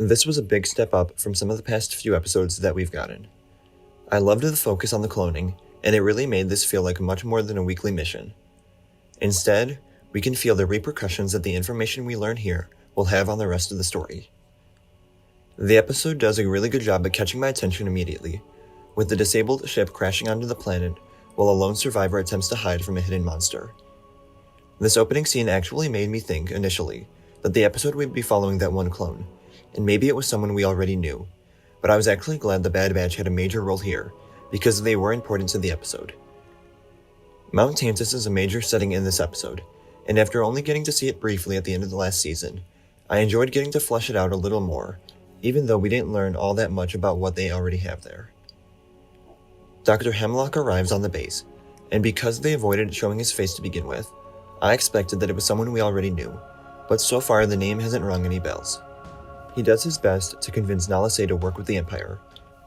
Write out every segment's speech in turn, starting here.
This was a big step up from some of the past few episodes that we've gotten. I loved the focus on the cloning, and it really made this feel like much more than a weekly mission. Instead, we can feel the repercussions that the information we learn here will have on the rest of the story. The episode does a really good job at catching my attention immediately, with the disabled ship crashing onto the planet while a lone survivor attempts to hide from a hidden monster. This opening scene actually made me think, initially, that the episode would be following that one clone, and maybe it was someone we already knew, but I was actually glad the Bad Batch had a major role here, because they were important to the episode. Mount Tantus is a major setting in this episode, and after only getting to see it briefly at the end of the last season, I enjoyed getting to flesh it out a little more, even though we didn't learn all that much about what they already have there. Dr. Hemlock arrives on the base, and because they avoided showing his face to begin with, I expected that it was someone we already knew, but so far the name hasn't rung any bells. He does his best to convince Nala Se to work with the Empire,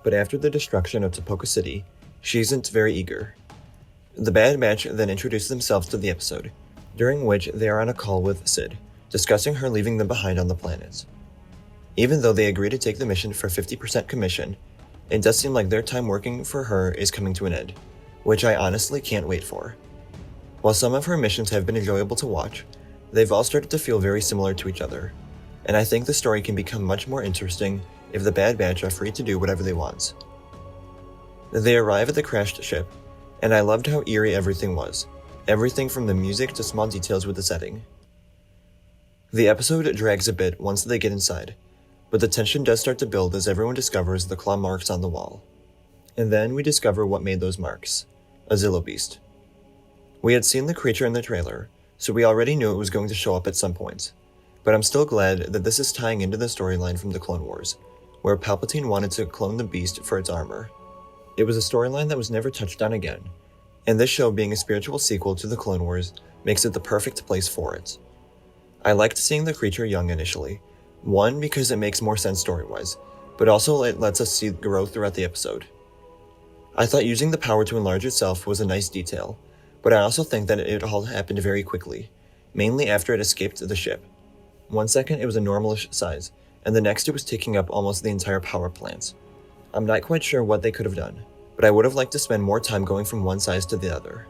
but after the destruction of Topoka City, she isn't very eager. The Bad Batch then introduce themselves to the episode, during which they are on a call with Sid, discussing her leaving them behind on the planet. Even though they agree to take the mission for 50% commission, it does seem like their time working for her is coming to an end, which I honestly can't wait for. While some of her missions have been enjoyable to watch, they've all started to feel very similar to each other, and I think the story can become much more interesting if the Bad Batch are free to do whatever they want. They arrive at the crashed ship, and I loved how eerie everything was, everything from the music to small details with the setting. The episode drags a bit once they get inside, but the tension does start to build as everyone discovers the claw marks on the wall. And then we discover what made those marks, a Zillo Beast. We had seen the creature in the trailer, so we already knew it was going to show up at some point, but I'm still glad that this is tying into the storyline from the Clone Wars, where Palpatine wanted to clone the beast for its armor. It was a storyline that was never touched on again, and this show being a spiritual sequel to the Clone Wars makes it the perfect place for it. I liked seeing the creature young initially, one because it makes more sense story-wise, but also it lets us see growth throughout the episode. I thought using the power to enlarge itself was a nice detail, but I also think that it all happened very quickly, mainly after it escaped the ship. 1 second it was a normalish size, and the next it was taking up almost the entire power plant. I'm not quite sure what they could have done, but I would have liked to spend more time going from one size to the other.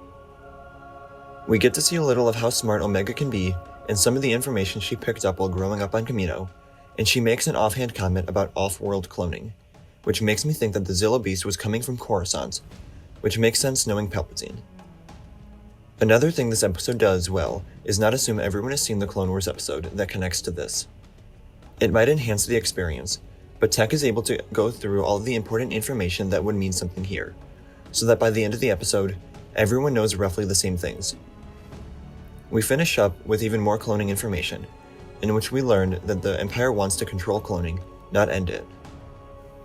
We get to see a little of how smart Omega can be and some of the information she picked up while growing up on Kamino, and she makes an offhand comment about off-world cloning, which makes me think that the Zillo Beast was coming from Coruscant, which makes sense knowing Palpatine. Another thing this episode does well is not assume everyone has seen the Clone Wars episode that connects to this. It might enhance the experience, but Tech is able to go through all of the important information that would mean something here, so that by the end of the episode, everyone knows roughly the same things. We finish up with even more cloning information, in which we learned that the Empire wants to control cloning, not end it.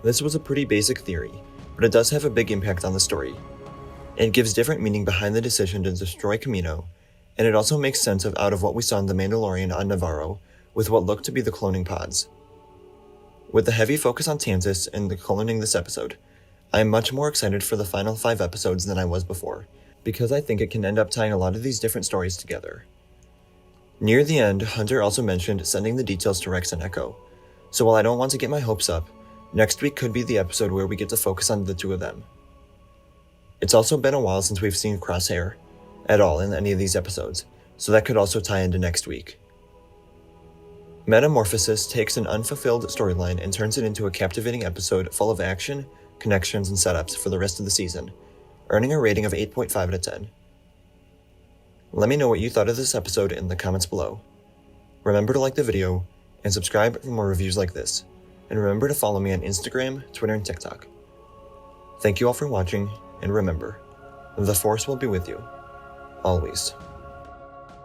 This was a pretty basic theory, but it does have a big impact on the story. It gives different meaning behind the decision to destroy Kamino, and it also makes sense out of what we saw in The Mandalorian on Navarro, with what looked to be the cloning pods. With the heavy focus on Tantus and the cloning this episode, I am much more excited for the final 5 episodes than I was before, because I think it can end up tying a lot of these different stories together. Near the end, Hunter also mentioned sending the details to Rex and Echo, so while I don't want to get my hopes up, next week could be the episode where we get to focus on the 2 of them. It's also been a while since we've seen Crosshair at all in any of these episodes, so that could also tie into next week. Metamorphosis takes an unfulfilled storyline and turns it into a captivating episode full of action, connections, and setups for the rest of the season, earning a rating of 8.5 out of 10. Let me know what you thought of this episode in the comments below. Remember to like the video, and subscribe for more reviews like this, and remember to follow me on Instagram, Twitter, and TikTok. Thank you all for watching, and remember, the Force will be with you, always.